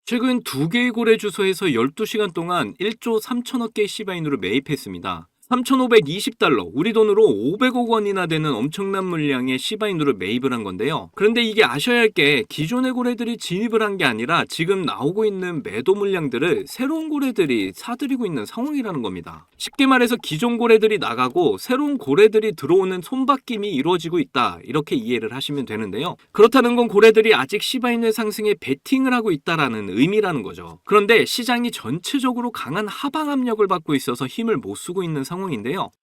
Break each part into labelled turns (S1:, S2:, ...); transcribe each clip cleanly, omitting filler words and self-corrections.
S1: 최근 두 개의 거래 주소에서 12시간 동안 1조 3천억 개의 시바인으로 매입했습니다. 3,520달러, 우리 돈으로 500억 원이나 되는 엄청난 물량의 시바인으로 매입을 한 건데요. 그런데 이게 아셔야 할 게 기존의 고래들이 진입을 한 게 아니라 지금 나오고 있는 매도 물량들을 새로운 고래들이 사들이고 있는 상황이라는 겁니다. 쉽게 말해서 기존 고래들이 나가고 새로운 고래들이 들어오는 손바뀜이 이루어지고 있다, 이렇게 이해를 하시면 되는데요. 그렇다는 건 고래들이 아직 시바인의 상승에 베팅을 하고 있다라는 의미라는 거죠. 그런데 시장이 전체적으로 강한 하방 압력을 받고 있어서 힘을 못 쓰고 있는 상황인데요.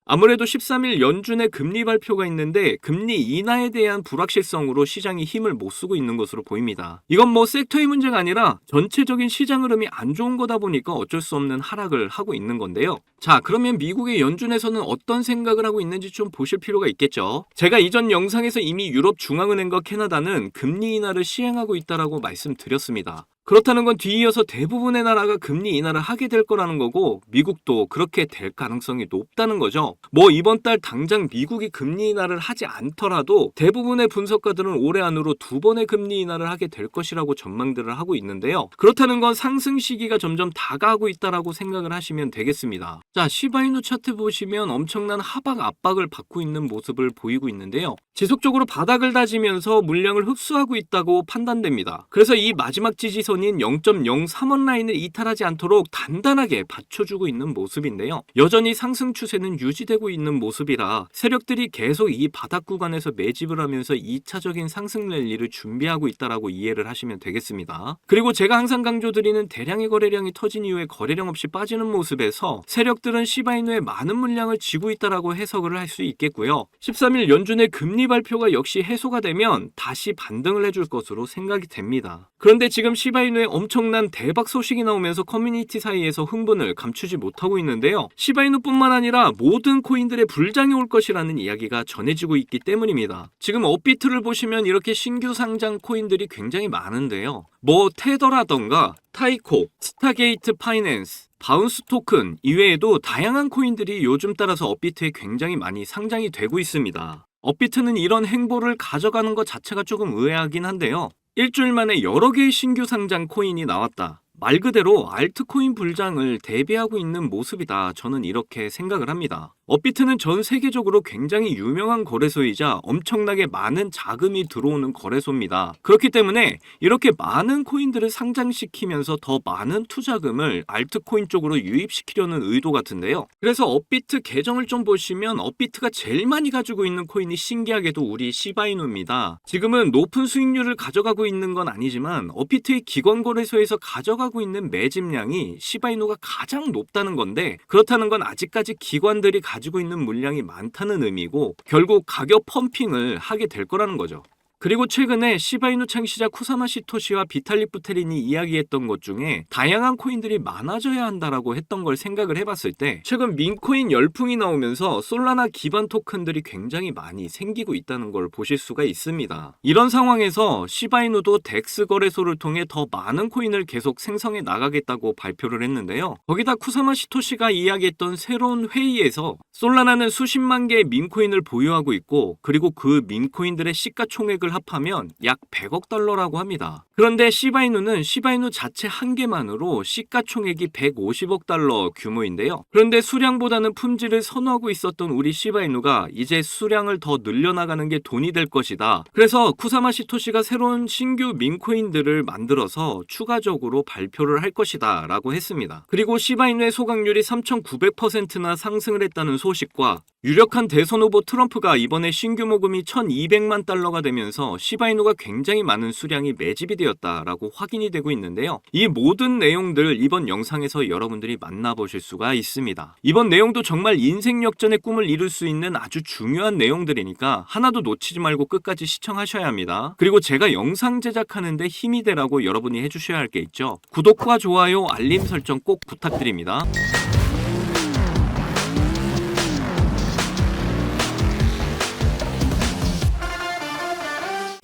S1: 아무래도 13일 연준의 금리 발표가 있는데 금리 인하에 대한 불확실성으로 시장이 힘을 못 쓰고 있는 것으로 보입니다. 이건 뭐 섹터의 문제가 아니라 전체적인 시장 흐름이 안 좋은 거다 보니까 어쩔 수 없는 하락을 하고 있는 건데요. 자, 그러면 미국의 연준에서는 어떤 생각을 하고 있는지 좀 보실 필요가 있겠죠. 제가 이전 영상에서 이미 유럽 중앙은행과 캐나다는 금리 인하를 시행하고 있다라고 말씀드렸습니다. 그렇다는 건 뒤이어서 대부분의 나라가 금리 인하를 하게 될 거라는 거고 미국도 그렇게 될 가능성이 높다는 거죠. 뭐 이번 달 당장 미국이 금리 인하를 하지 않더라도 대부분의 분석가들은 올해 안으로 두 번의 금리 인하를 하게 될 것이라고 전망들을 하고 있는데요. 그렇다는 건 상승 시기가 점점 다가오고 있다라고 생각을 하시면 되겠습니다. 자, 시바이누 차트 보시면 엄청난 하방 압박을 받고 있는 모습을 보이고 있는데요. 지속적으로 바닥을 다지면서 물량을 흡수하고 있다고 판단됩니다. 그래서 이 마지막 지지선인 0.03원 라인을 이탈하지 않도록 단단하게 받쳐주고 있는 모습인데요. 여전히 상승 추세는 유지되고 있는 모습이라 세력들이 계속 이 바닥 구간에서 매집을 하면서 2차적인 상승 랠리를 준비하고 있다라고 이해를 하시면 되겠습니다. 그리고 제가 항상 강조드리는 대량의 거래량이 터진 이후에 거래량 없이 빠지는 모습에서 세력들은 시바이누의 많은 물량을 쥐고 있다라고 해석을 할 수 있겠고요. 13일 연준의 금리 발표가 역시 해소가 되면 다시 반등을 해줄 것으로 생각이 됩니다. 그런데 지금 시바이누의 엄청난 대박 소식이 나오면서 커뮤니티 사이에서 흥분을 감추지 못하고 있는데요. 시바이누뿐만 아니라 모든 코인들의 불장이 올 것이라는 이야기가 전해지고 있기 때문입니다. 지금 업비트를 보시면 이렇게 신규 상장 코인들이 굉장히 많은데요. 뭐 테더라던가 타이코, 스타게이트 파이낸스, 바운스 토큰 이외에도 다양한 코인들이 요즘 따라서 업비트에 굉장히 많이 상장이 되고 있습니다. 업비트는 이런 행보를 가져가는 것 자체가 조금 의아하긴 한데요. 일주일 만에 여러 개의 신규 상장 코인이 나왔다. 말 그대로 알트코인 불장을 대비하고 있는 모습이다. 저는 이렇게 생각을 합니다. 업비트는 전 세계적으로 굉장히 유명한 거래소이자 엄청나게 많은 자금이 들어오는 거래소입니다. 그렇기 때문에 이렇게 많은 코인들을 상장시키면서 더 많은 투자금을 알트코인 쪽으로 유입시키려는 의도 같은데요. 그래서 업비트 계정을 좀 보시면 업비트가 제일 많이 가지고 있는 코인이 신기하게도 우리 시바이누입니다. 지금은 높은 수익률을 가져가고 있는 건 아니지만 업비트의 기관 거래소에서 가져가고 있는 매집량이 시바이누가 가장 높다는 건데, 그렇다는 건 아직까지 기관들이 가지고 있는 물량이 많다는 의미고 결국 가격 펌핑을 하게 될 거라는 거죠. 그리고 최근에 시바이누 창시자 쿠사마 시토시와 비탈릭 부테린이 이야기했던 것 중에 다양한 코인들이 많아져야 한다라고 했던 걸 생각을 해봤을 때 최근 민코인 열풍이 나오면서 솔라나 기반 토큰들이 굉장히 많이 생기고 있다는 걸 보실 수가 있습니다. 이런 상황에서 시바이누도 덱스 거래소를 통해 더 많은 코인을 계속 생성해 나가겠다고 발표를 했는데요. 거기다 쿠사마 시토시가 이야기했던 새로운 회의에서 솔라나는 수십만 개의 민코인을 보유하고 있고 그리고 그 민코인들의 시가총액을 합하면 약 100억 달러라고 합니다. 그런데 시바이누는 시바이누 자체 한 개만으로 시가총액이 150억 달러 규모인데요. 그런데 수량보다는 품질을 선호하고 있었던 우리 시바이누가 이제 수량을 더 늘려나가는 게 돈이 될 것이다. 그래서 쿠사마 시토시가 새로운 신규 민코인들을 만들어서 추가적으로 발표를 할 것이다 라고 했습니다. 그리고 시바이누의 소각률이 3,900%나 상승을 했다는 소식과 유력한 대선 후보 트럼프가 이번에 신규 모금이 1,200만 달러가 되면서 시바이누가 굉장히 많은 수량이 매집이 되었다라고 확인이 되고 있는데요. 이 모든 내용들 이번 영상에서 여러분들이 만나보실 수가 있습니다. 이번 내용도 정말 인생 역전의 꿈을 이룰 수 있는 아주 중요한 내용들이니까 하나도 놓치지 말고 끝까지 시청하셔야 합니다. 그리고 제가 영상 제작하는데 힘이 되라고 여러분이 해주셔야 할 게 있죠. 구독과 좋아요, 알림 설정 꼭 부탁드립니다.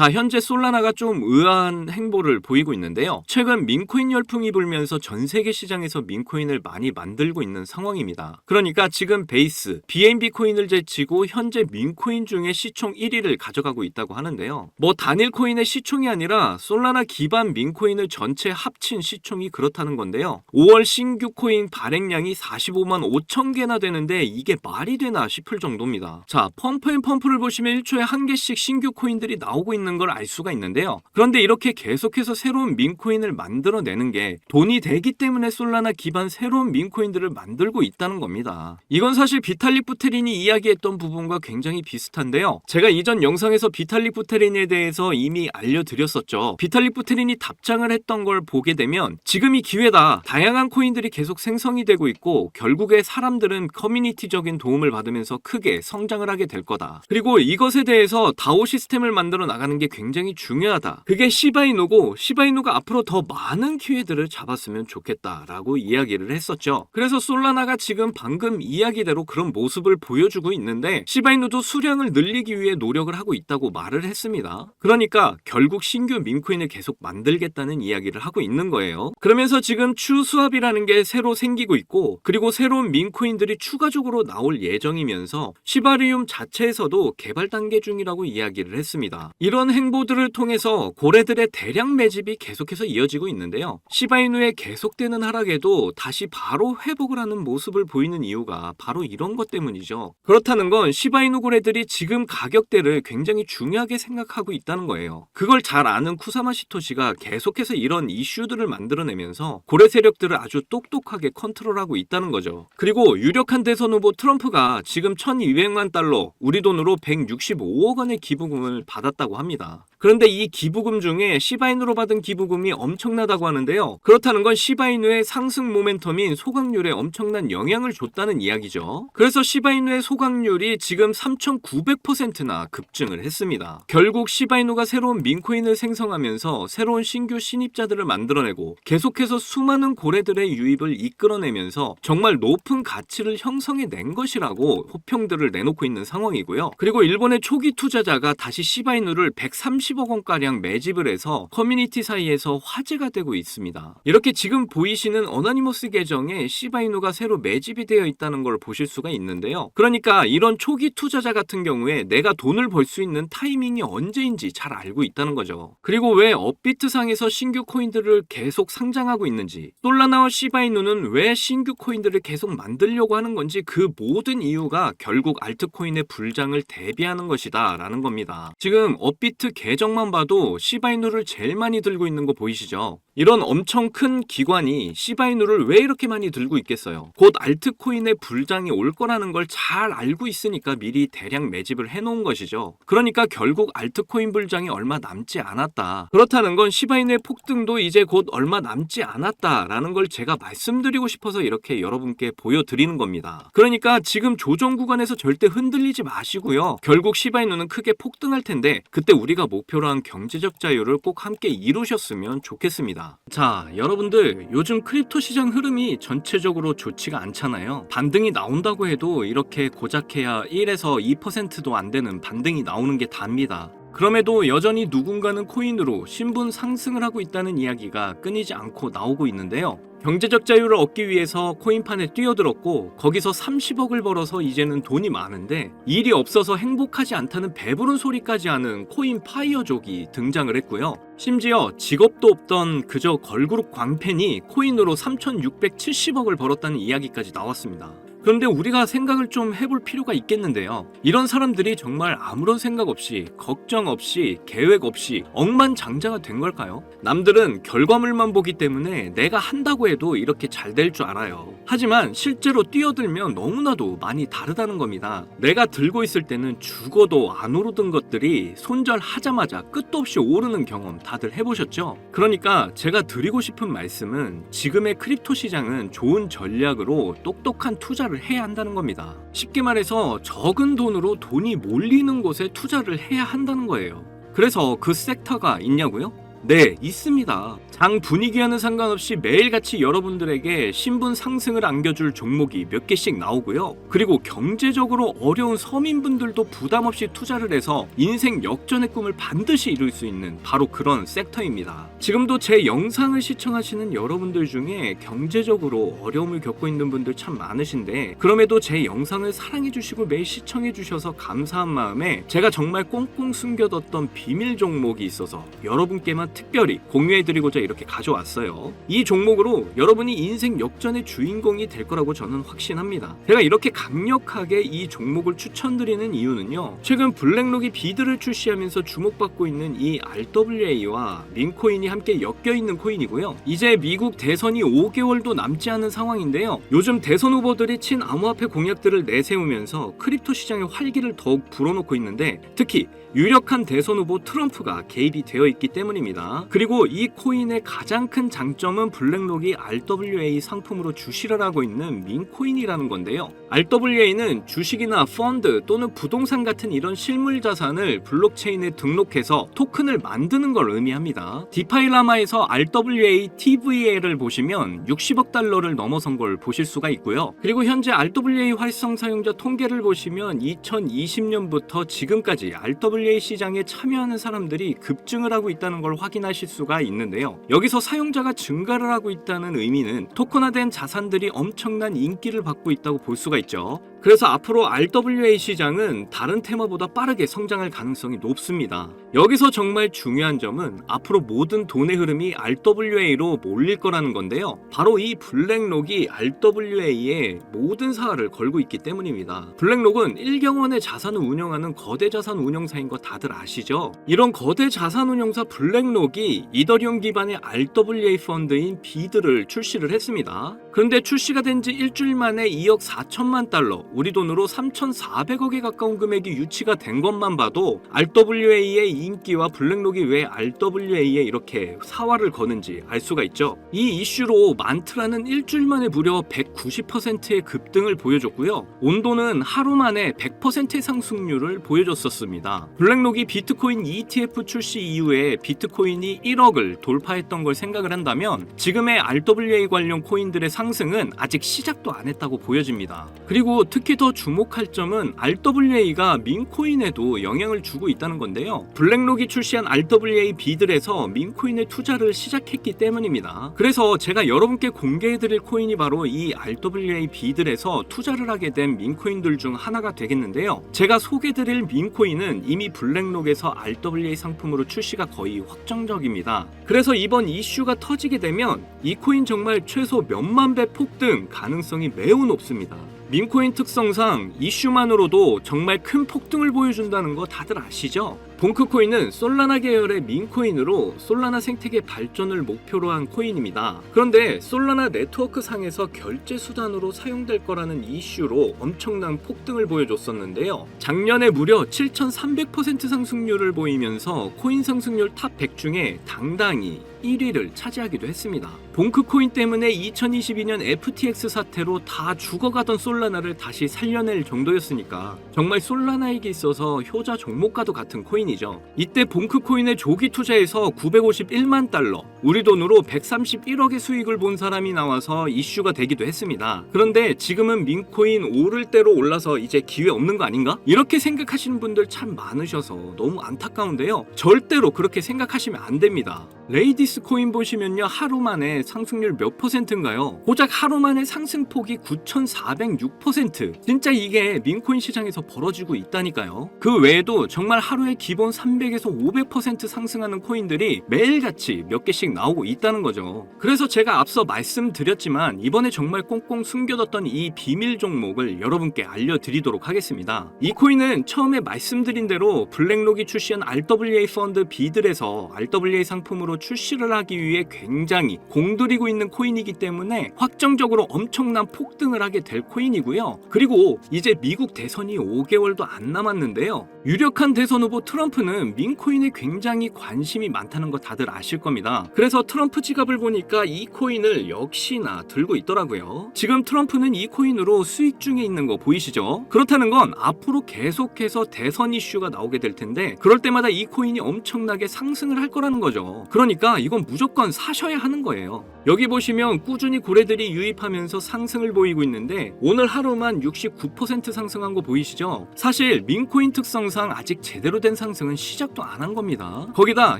S1: 자, 현재 솔라나가 좀 의아한 행보를 보이고 있는데요. 최근 민코인 열풍이 불면서 전 세계 시장에서 민코인을 많이 만들고 있는 상황입니다. 그러니까 지금 베이스, BNB 코인을 제치고 현재 민코인 중에 시총 1위를 가져가고 있다고 하는데요. 뭐 단일 코인의 시총이 아니라 솔라나 기반 민코인을 전체 합친 시총이 그렇다는 건데요. 5월 신규 코인 발행량이 45만 5천 개나 되는데 이게 말이 되나 싶을 정도입니다. 자, 펌프앤펌프를 보시면 1초에 한 개씩 신규 코인들이 나오고 있는 걸 알 수가 있는데요. 그런데 이렇게 계속해서 새로운 민코인을 만들어내는 게 돈이 되기 때문에 솔라나 기반 새로운 민코인들을 만들고 있다는 겁니다. 이건 사실 비탈릭 부테린이 이야기했던 부분과 굉장히 비슷한데요. 제가 이전 영상에서 비탈릭 부테린에 대해서 이미 알려드렸었죠. 비탈릭 부테린이 답장을 했던 걸 보게 되면 지금이 기회다. 다양한 코인들이 계속 생성이 되고 있고 결국에 사람들은 커뮤니티적인 도움을 받으면서 크게 성장을 하게 될 거다. 그리고 이것에 대해서 다오 시스템을 만들어 나가는 게 굉장히 중요하다. 그게 시바이누고 시바이누가 앞으로 더 많은 기회들을 잡았으면 좋겠다라고 이야기를 했었죠. 그래서 솔라나가 지금 방금 이야기대로 그런 모습을 보여주고 있는데 시바이누도 수량을 늘리기 위해 노력을 하고 있다고 말을 했습니다. 그러니까 결국 신규 민코인을 계속 만들겠다는 이야기를 하고 있는 거예요. 그러면서 지금 추수합이라는 게 새로 생기고 있고 그리고 새로운 민코인들이 추가적으로 나올 예정이면서 시바리움 자체에서도 개발 단계 중이라고 이야기를 했습니다. 이런 행보들을 통해서 고래들의 대량 매집이 계속해서 이어지고 있는데요. 시바이누의 계속되는 하락에도 다시 바로 회복을 하는 모습을 보이는 이유가 바로 이런 것 때문이죠. 그렇다는 건 시바이누 고래들이 지금 가격대를 굉장히 중요하게 생각하고 있다는 거예요. 그걸 잘 아는 쿠사마 시토시가 계속해서 이런 이슈들을 만들어내면서 고래 세력들을 아주 똑똑하게 컨트롤하고 있다는 거죠. 그리고 유력한 대선 후보 트럼프가 지금 1200만 달러, 우리 돈으로 165억 원의 기부금을 받았다고 합니다. 그런데 이 기부금 중에 시바이누로 받은 기부금이 엄청나다고 하는데요. 그렇다는 건 시바이누의 상승 모멘텀인 소각률에 엄청난 영향을 줬다는 이야기죠. 그래서 시바이누의 소각률이 지금 3,900%나 급증을 했습니다. 결국 시바이누가 새로운 민코인을 생성하면서 새로운 신규 신입자들을 만들어내고 계속해서 수많은 고래들의 유입을 이끌어내면서 정말 높은 가치를 형성해낸 것이라고 호평들을 내놓고 있는 상황이고요. 그리고 일본의 초기 투자자가 다시 시바이누를 130억 원가량 매집을 해서 커뮤니티 사이에서 화제가 되고 있습니다. 이렇게 지금 보이시는 어나니머스 계정에 시바이누가 새로 매집이 되어 있다는 걸 보실 수가 있는데요. 그러니까 이런 초기 투자자 같은 경우에 내가 돈을 벌 수 있는 타이밍이 언제인지 잘 알고 있다는 거죠. 그리고 왜 업비트 상에서 신규 코인들을 계속 상장하고 있는지, 솔라나와 시바이누는 왜 신규 코인들을 계속 만들려고 하는 건지 그 모든 이유가 결국 알트코인의 불장을 대비하는 것이다 라는 겁니다. 지금 업비트 계정만 봐도 시바이누를 제일 많이 들고 있는 거 보이시죠? 이런 엄청 큰 기관이 시바이누를 왜 이렇게 많이 들고 있겠어요? 곧 알트코인의 불장이 올 거라는 걸 잘 알고 있으니까 미리 대량 매집을 해놓은 것이죠. 그러니까 결국 알트코인 불장이 얼마 남지 않았다. 그렇다는 건 시바이누의 폭등도 이제 곧 얼마 남지 않았다라는 걸 제가 말씀드리고 싶어서 이렇게 여러분께 보여드리는 겁니다. 그러니까 지금 조정 구간에서 절대 흔들리지 마시고요. 결국 시바이누는 크게 폭등할 텐데 그때 우리가 목표로 한 경제적 자유를 꼭 함께 이루셨으면 좋겠습니다. 자, 여러분들 요즘 크립토 시장 흐름이 전체적으로 좋지가 않잖아요. 반등이 나온다고 해도 이렇게 고작해야 1에서 2%도 안 되는 반등이 나오는 게 답니다. 그럼에도 여전히 누군가는 코인으로 신분 상승을 하고 있다는 이야기가 끊이지 않고 나오고 있는데요. 경제적 자유를 얻기 위해서 코인판에 뛰어들었고 거기서 30억을 벌어서 이제는 돈이 많은데 일이 없어서 행복하지 않다는 배부른 소리까지 하는 코인 파이어족이 등장을 했고요. 심지어 직업도 없던 그저 걸그룹 광팬이 코인으로 3,670억을 벌었다는 이야기까지 나왔습니다. 그런데 우리가 생각을 좀 해볼 필요가 있겠는데요. 이런 사람들이 정말 아무런 생각 없이, 걱정 없이, 계획 없이 억만장자가 된 걸까요? 남들은 결과물만 보기 때문에 내가 한다고 해도 이렇게 잘 될 줄 알아요. 하지만 실제로 뛰어들면 너무나도 많이 다르다는 겁니다. 내가 들고 있을 때는 죽어도 안 오르던 것들이 손절하자마자 끝도 없이 오르는 경험 다들 해보셨죠? 그러니까 제가 드리고 싶은 말씀은 지금의 크립토 시장은 좋은 전략으로 똑똑한 투자를 해야 한다는 겁니다. 쉽게 말해서 적은 돈으로 돈이 몰리는 곳에 투자를 해야 한다는 거예요. 그래서 그 섹터가 있냐고요? 네, 있습니다. 장 분위기와는 상관없이 매일같이 여러분들에게 신분 상승을 안겨줄 종목이 몇 개씩 나오고요. 그리고 경제적으로 어려운 서민분들도 부담 없이 투자를 해서 인생 역전의 꿈을 반드시 이룰 수 있는 바로 그런 섹터입니다. 지금도 제 영상을 시청하시는 여러분들 중에 경제적으로 어려움을 겪고 있는 분들 참 많으신데, 그럼에도 제 영상을 사랑해주시고 매일 시청해주셔서 감사한 마음에 제가 정말 꽁꽁 숨겨뒀던 비밀 종목이 있어서 여러분께만 특별히 공유해드리고자 이렇게 가져왔어요. 이 종목으로 여러분이 인생 역전의 주인공이 될 거라고 저는 확신합니다. 제가 이렇게 강력하게 이 종목을 추천드리는 이유는요, 최근 블랙록이 비드를 출시하면서 주목받고 있는 이 RWA와 민코인이 함께 엮여있는 코인이고요. 이제 미국 대선이 5개월도 남지 않은 상황인데요, 요즘 대선 후보들이 친암호화폐 공약들을 내세우면서 크립토 시장의 활기를 더욱 불어넣고 있는데, 특히 유력한 대선 후보 트럼프가 개입이 되어 있기 때문입니다. 그리고 이 코인의 가장 큰 장점은 블랙록이 RWA 상품으로 주시를 하고 있는 민코인이라는 건데요. RWA는 주식이나 펀드 또는 부동산 같은 이런 실물 자산을 블록체인에 등록해서 토큰을 만드는 걸 의미합니다. 디파이라마에서 RWA TVL을 보시면 60억 달러를 넘어선 걸 보실 수가 있고요. 그리고 현재 RWA 활성 사용자 통계를 보시면 2020년부터 지금까지 RWA 시장에 참여하는 사람들이 급증을 하고 있다는 걸 확인하실 수가 있는데요. 여기서 사용자가 증가를 하고 있다는 의미는 토큰화된 자산들이 엄청난 인기를 받고 있다고 볼 수가 있죠. 그래서 앞으로 RWA 시장은 다른 테마보다 빠르게 성장할 가능성이 높습니다. 여기서 정말 중요한 점은 앞으로 모든 돈의 흐름이 RWA로 몰릴 거라는 건데요. 바로 이 블랙록이 RWA에 모든 사활을 걸고 있기 때문입니다. 블랙록은 1경원의 자산을 운영하는 거대 자산 운영사인 거 다들 아시죠? 이런 거대 자산 운영사 블랙록이 이더리움 기반의 RWA 펀드인 비드를 출시를 했습니다. 그런데 출시가 된 지 일주일 만에 2억 4천만 달러, 우리 돈으로 3,400억에 가까운 금액이 유치가 된 것만 봐도 RWA의 인기와 블랙록이 왜 RWA에 이렇게 사활을 거는지 알 수가 있죠. 이 이슈로 만트라는 일주일 만에 무려 190%의 급등을 보여줬고요. 온도는 하루 만에 100%의 상승률을 보여줬었습니다. 블랙록이 비트코인 ETF 출시 이후에 비트코인이 1억을 돌파했던 걸 생각을 한다면 지금의 RWA 관련 코인들의 상승은 아직 시작도 안 했다고 보여집니다. 그리고 특히 더 주목할 점은 RWA가 민코인에도 영향을 주고 있다는 건데요. 블랙록이 출시한 RWA 비들에서 민코인의 투자를 시작했기 때문입니다. 그래서 제가 여러분께 공개해드릴 코인이 바로 이 RWA 비들에서 투자를 하게 된 민코인들 중 하나가 되겠는데요. 제가 소개해드릴 민코인은 이미 블랙록에서 RWA 상품으로 출시가 거의 확정적입니다. 그래서 이번 이슈가 터지게 되면 이 코인 정말 최소 몇만 배 폭등 가능성이 매우 높습니다. 민코인 특성상 이슈만으로도 정말 큰 폭등을 보여준다는 거 다들 아시죠? 봉크코인은 솔라나 계열의 민코인으로 솔라나 생태계 발전을 목표로 한 코인입니다. 그런데 솔라나 네트워크 상에서 결제 수단으로 사용될 거라는 이슈로 엄청난 폭등을 보여줬었는데요. 작년에 무려 7,300% 상승률을 보이면서 코인 상승률 탑 100 중에 당당히 1위를 차지하기도 했습니다. 봉크코인 때문에 2022년 FTX 사태로 다 죽어가던 솔라나를 다시 살려낼 정도였으니까 정말 솔라나에게 있어서 효자 종목과도 같은 코인이죠. 이때 봉크코인에 조기 투자해서 951만 달러, 우리 돈으로 131억의 수익을 본 사람이 나와서 이슈가 되기도 했습니다. 그런데 지금은 민코인 오를 대로 올라서 이제 기회 없는 거 아닌가? 이렇게 생각하시는 분들 참 많으셔서 너무 안타까운데요. 절대로 그렇게 생각하시면 안 됩니다. 레이디스 코인 보시면요, 하루 만에 상승률 몇 %인가요? 고작 하루 만에 상승폭이 9,406%. 진짜 이게 민코인 시장에서 벌어지고 있다니까요. 그 외에도 정말 하루에 기본 300에서 500% 상승하는 코인들이 매일같이 몇 개씩 나오고 있다는 거죠. 그래서 제가 앞서 말씀드렸지만 이번에 정말 꽁꽁 숨겨뒀던 이 비밀 종목을 여러분께 알려드리도록 하겠습니다. 이 코인은 처음에 말씀드린 대로 블랙록이 출시한 RWA 펀드 비들에서 RWA 상품으로 출시를 하기 위해 굉장히 공들이고 있는 코인이기 때문에 확정적으로 엄청난 폭등을 하게 될 코인이고요. 그리고 이제 미국 대선이 5개월도 안 남았는데요. 유력한 대선 후보 트럼프는 민코인에 굉장히 관심이 많다는 거 다들 아실 겁니다. 그래서 트럼프 지갑을 보니까 이 코인을 역시나 들고 있더라고요. 지금 트럼프는 이 코인으로 수익 중에 있는 거 보이시죠? 그렇다는 건 앞으로 계속해서 대선 이슈가 나오게 될 텐데 그럴 때마다 이 코인이 엄청나게 상승을 할 거라는 거죠. 그러니까 이건 무조건 사셔야 하는 거예요. 여기 보시면 꾸준히 고래들이 유입하면서 상승을 보이고 있는데 오늘 하루만 69% 상승한 거 보이시죠? 사실 민코인 특성상 아직 제대로 된 상승은 시작도 안 한 겁니다. 거기다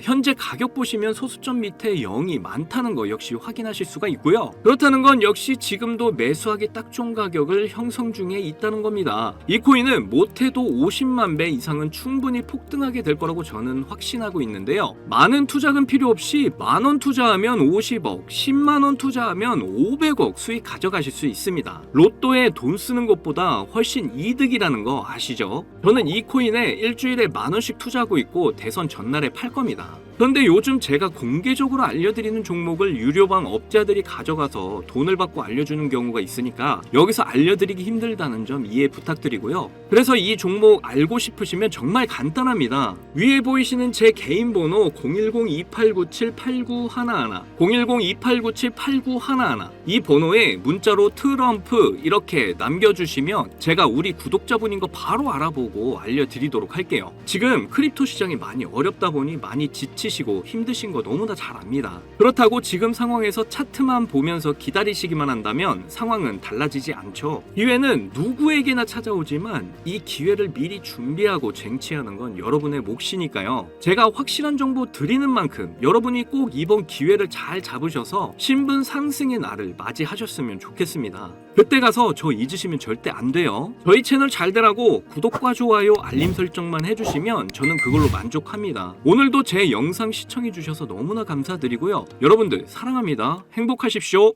S1: 현재 가격 보시면 소수점 밑에 0이 많다는 거 역시 확인하실 수가 있고요. 그렇다는 건 역시 지금도 매수하기 딱 좋은 가격을 형성 중에 있다는 겁니다. 이 코인은 못해도 50만 배 이상은 충분히 폭등하게 될 거라고 저는 확신하고 있는데요. 많은 투자금 필요 없이 만원 투자하면 50억, 10만원 투자하면 500억 수익 가져가실 수 있습니다. 로또에 돈 쓰는 것보다 훨씬 이득이라는 거 아시죠? 저는 이 코인에 일주일에 만원씩 투자하고 있고 대선 전날에 팔 겁니다. 그런데 요즘 제가 공개적으로 알려드리는 종목을 유료방 업자들이 가져가서 돈을 받고 알려주는 경우가 있으니까 여기서 알려드리기 힘들다는 점 이해 부탁드리고요. 그래서 이 종목 알고 싶으시면 정말 간단합니다. 위에 보이시는 제 개인 번호 010-2897-8911 010-2897-8911 이 번호에 문자로 트럼프 이렇게 남겨주시면 제가 우리 구독자분인 거 바로 알아보고 알려드리도록 할게요. 지금 크립토 시장이 많이 어렵다 보니 많이 지치시고 힘드신 거 너무나 잘 압니다. 그렇다고 지금 상황에서 차트만 보면서 기다리시기만 한다면 상황은 달라지지 않죠. 기회는 누구에게나 찾아오지만 이 기회를 미리 준비하고 쟁취하는 건 여러분의 몫이니까요. 제가 확실한 정보 드리는 만큼 여러분이 꼭 이번 기회를 잘 잡으셔서 신분 상승의 날을 맞이하셨으면 좋겠습니다. 그때 가서 저 잊으시면 절대 안 돼요. 저희 채널 잘 되라고 구독과 좋아요 알림 설정만 해주시면 저는 그걸로 만족합니다. 오늘도 제 영상 시청해주셔서 너무나 감사드리고요. 여러분들 사랑합니다. 행복하십시오.